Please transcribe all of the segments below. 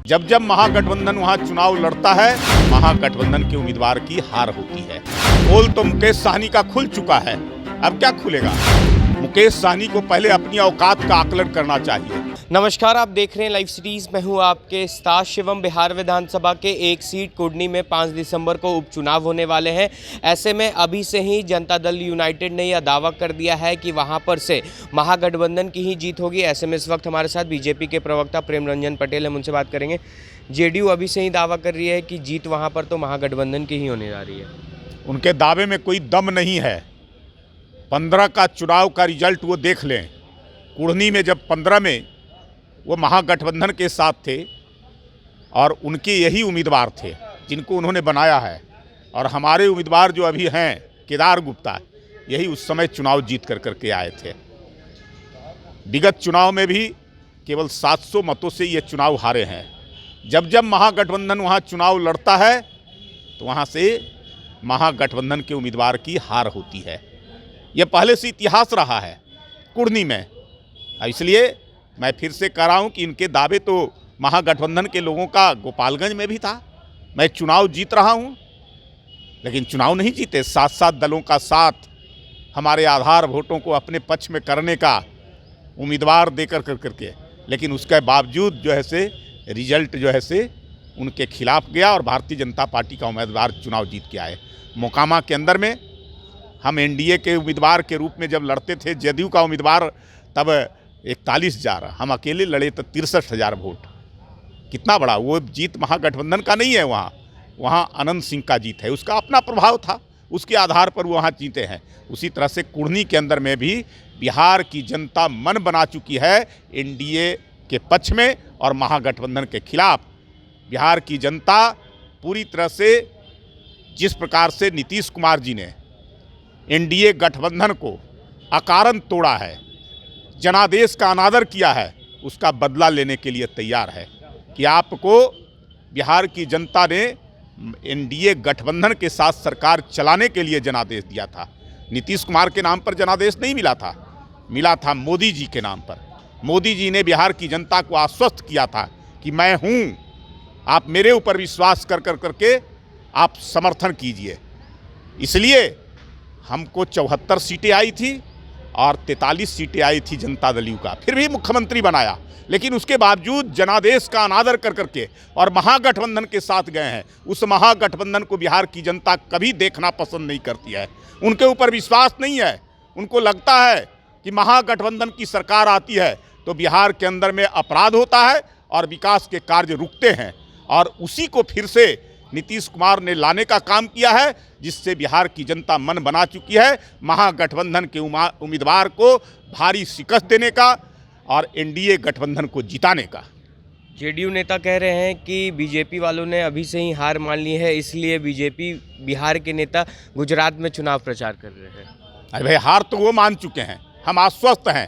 जब जब महागठबंधन वहां चुनाव लड़ता है, महागठबंधन के उम्मीदवार की हार होती है। पोल तो मुकेश साहनी का खुल चुका है, अब क्या खुलेगा? मुकेश साहनी को पहले अपनी औकात का आकलन करना चाहिए। नमस्कार, आप देख रहे हैं लाइव सीरीज। मैं हूं आपके स्टार शिवम। बिहार विधानसभा के एक सीट कुर्नी में 5 दिसंबर को उपचुनाव होने वाले हैं। ऐसे में अभी से ही जनता दल यूनाइटेड ने यह दावा कर दिया है कि वहां पर से महागठबंधन की ही जीत होगी। ऐसे में इस वक्त हमारे साथ बीजेपी के प्रवक्ता प्रेम रंजन पटेल हैं, उनसे बात करेंगे। जेडीयू अभी से ही दावा कर रही है कि जीत वहाँ पर तो महागठबंधन की ही होने जा रही है। उनके दावे में कोई दम नहीं है। 15 का चुनाव का रिजल्ट वो देख लें। कुर्नी में जब 15 में वो महागठबंधन के साथ थे और उनके यही उम्मीदवार थे जिनको उन्होंने बनाया है, और हमारे उम्मीदवार जो अभी हैं केदार गुप्ता, यही उस समय चुनाव जीत करके आए थे। विगत चुनाव में भी केवल 700 मतों से ये चुनाव हारे हैं। जब जब महागठबंधन वहाँ चुनाव लड़ता है तो वहाँ से महागठबंधन के उम्मीदवार की हार होती है। यह पहले से इतिहास रहा है कुर्नी में। इसलिए मैं फिर से कह रहा हूँ कि इनके दावे तो महागठबंधन के लोगों का गोपालगंज में भी था। मैं चुनाव जीत रहा हूँ, लेकिन चुनाव नहीं जीते। 7 दलों का साथ, हमारे आधार वोटों को अपने पक्ष में करने का उम्मीदवार देकर करके, लेकिन उसके बावजूद जो है से रिजल्ट जो है से उनके खिलाफ गया और भारतीय जनता पार्टी का उम्मीदवार चुनाव जीत के आए। मोकामा के अंदर में हम एनडीए के उम्मीदवार के रूप में जब लड़ते थे, जदयू का उम्मीदवार तब 41,000, हम अकेले लड़े तो 63,000 वोट। कितना बड़ा वो जीत महागठबंधन का नहीं है। वहाँ अनंत सिंह का जीत है, उसका अपना प्रभाव था, उसके आधार पर वो वहाँ जीते हैं। उसी तरह से कुर्नी के अंदर में भी बिहार की जनता मन बना चुकी है एनडीए के पक्ष में और महागठबंधन के खिलाफ। बिहार की जनता पूरी तरह से जिस प्रकार से नीतीश कुमार जी ने एनडीए गठबंधन को अकारण तोड़ा है, जनादेश का अनादर किया है, उसका बदला लेने के लिए तैयार है। कि आपको बिहार की जनता ने एनडीए गठबंधन के साथ सरकार चलाने के लिए जनादेश दिया था। नीतीश कुमार के नाम पर जनादेश नहीं मिला था मोदी जी के नाम पर। मोदी जी ने बिहार की जनता को आश्वस्त किया था कि मैं हूँ, आप मेरे ऊपर विश्वास करके आप समर्थन कीजिए। इसलिए हमको 74 सीटें आई थी और 43 सीटें आई थी जनता दल यू का, फिर भी मुख्यमंत्री बनाया। लेकिन उसके बावजूद जनादेश का अनादर करके और महागठबंधन के साथ गए हैं। उस महागठबंधन को बिहार की जनता कभी देखना पसंद नहीं करती है, उनके ऊपर विश्वास नहीं है। उनको लगता है कि महागठबंधन की सरकार आती है तो बिहार के अंदर में अपराध होता है और विकास के कार्य रुकते हैं, और उसी को फिर से नीतीश कुमार ने लाने का काम किया है, जिससे बिहार की जनता मन बना चुकी है महागठबंधन के उम्मीदवार को भारी शिकस्त देने का और एनडीए गठबंधन को जिताने का। जेडीयू नेता कह रहे हैं कि बीजेपी वालों ने अभी से ही हार मान ली है, इसलिए बीजेपी बिहार के नेता गुजरात में चुनाव प्रचार कर रहे हैं। अरे भाई, हार तो वो मान चुके हैं, हम आश्वस्त हैं।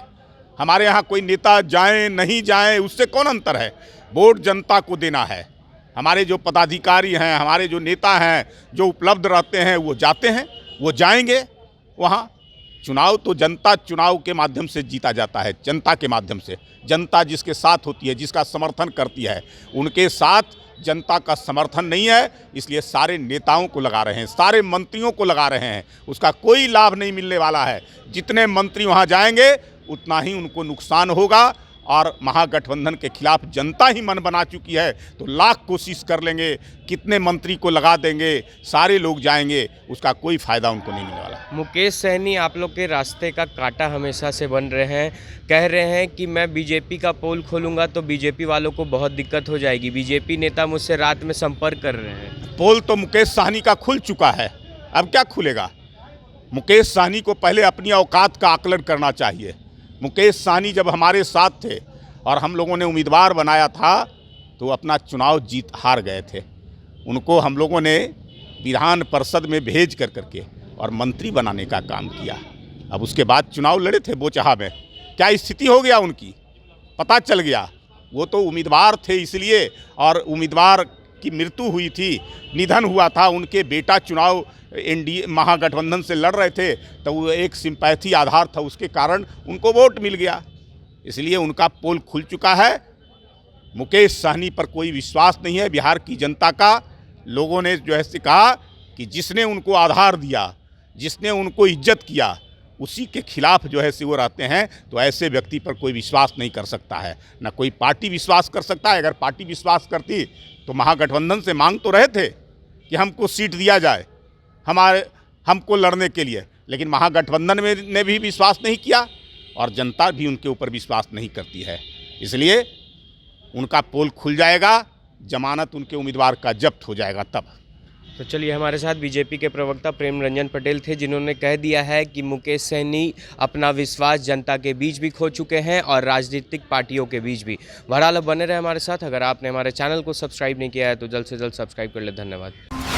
हमारे यहाँ कोई नेता जाएं नहीं जाएं उससे कौन अंतर है, वोट जनता को देना है। हमारे जो पदाधिकारी हैं, हमारे जो नेता हैं, जो उपलब्ध रहते हैं, वो जाते हैं, वो जाएंगे वहाँ। चुनाव तो जनता चुनाव के माध्यम से जीता जाता है, जनता के माध्यम से। जनता जिसके साथ होती है, जिसका समर्थन करती है, उनके साथ जनता का समर्थन नहीं है। इसलिए सारे नेताओं को लगा रहे हैं, सारे मंत्रियों को लगा रहे हैं, उसका कोई लाभ नहीं मिलने वाला है। जितने मंत्री वहाँ जाएंगे उतना ही उनको नुकसान होगा, और महागठबंधन के खिलाफ जनता ही मन बना चुकी है। तो लाख कोशिश कर लेंगे, कितने मंत्री को लगा देंगे, सारे लोग जाएंगे, उसका कोई फ़ायदा उनको नहीं मिलने वाला। मुकेश सहनी आप लोग के रास्ते का कांटा हमेशा से बन रहे हैं। कह रहे हैं कि मैं बीजेपी का पोल खोलूंगा तो बीजेपी वालों को बहुत दिक्कत हो जाएगी। बीजेपी नेता मुझसे रात में संपर्क कर रहे हैं। पोल तो मुकेश साहनी का खुल चुका है, अब क्या खुलेगा? मुकेश साहनी को पहले अपनी औकात का आकलन करना चाहिए। मुकेश साहनी जब हमारे साथ थे और हम लोगों ने उम्मीदवार बनाया था तो अपना चुनाव हार गए थे। उनको हम लोगों ने विधान परिषद में भेज करके और मंत्री बनाने का काम किया। अब उसके बाद चुनाव लड़े थे बोचहा में, क्या स्थिति हो गया उनकी पता चल गया। वो तो उम्मीदवार थे इसलिए, और उम्मीदवार की मृत्यु हुई थी, निधन हुआ था, उनके बेटा चुनाव एनडीए महागठबंधन से लड़ रहे थे, तो वो एक सिंपैथी आधार था, उसके कारण उनको वोट मिल गया। इसलिए उनका पोल खुल चुका है। मुकेश सहनी पर कोई विश्वास नहीं है। बिहार की जनता का लोगों ने जो है से कहा कि जिसने उनको आधार दिया, जिसने उनको इज्जत किया, उसी के खिलाफ जो है से वो रहते हैं। तो ऐसे व्यक्ति पर कोई विश्वास नहीं कर सकता है, ना कोई पार्टी विश्वास कर सकता है। अगर पार्टी विश्वास करती तो महागठबंधन से मांग तो रहे थे कि हमको सीट दिया जाए हमको लड़ने के लिए, लेकिन महागठबंधन में ने भी विश्वास नहीं किया और जनता भी उनके ऊपर विश्वास नहीं करती है। इसलिए उनका पोल खुल जाएगा, जमानत उनके उम्मीदवार का जब्त हो जाएगा तब। तो चलिए, हमारे साथ बीजेपी के प्रवक्ता प्रेम रंजन पटेल थे, जिन्होंने कह दिया है कि मुकेश सहनी अपना विश्वास जनता के बीच भी खो चुके हैं और राजनीतिक पार्टियों के बीच भी। बहरहाल बने रहे हमारे साथ। अगर आपने हमारे चैनल को सब्सक्राइब नहीं किया है तो जल्द से जल्द सब्सक्राइब कर ले। धन्यवाद।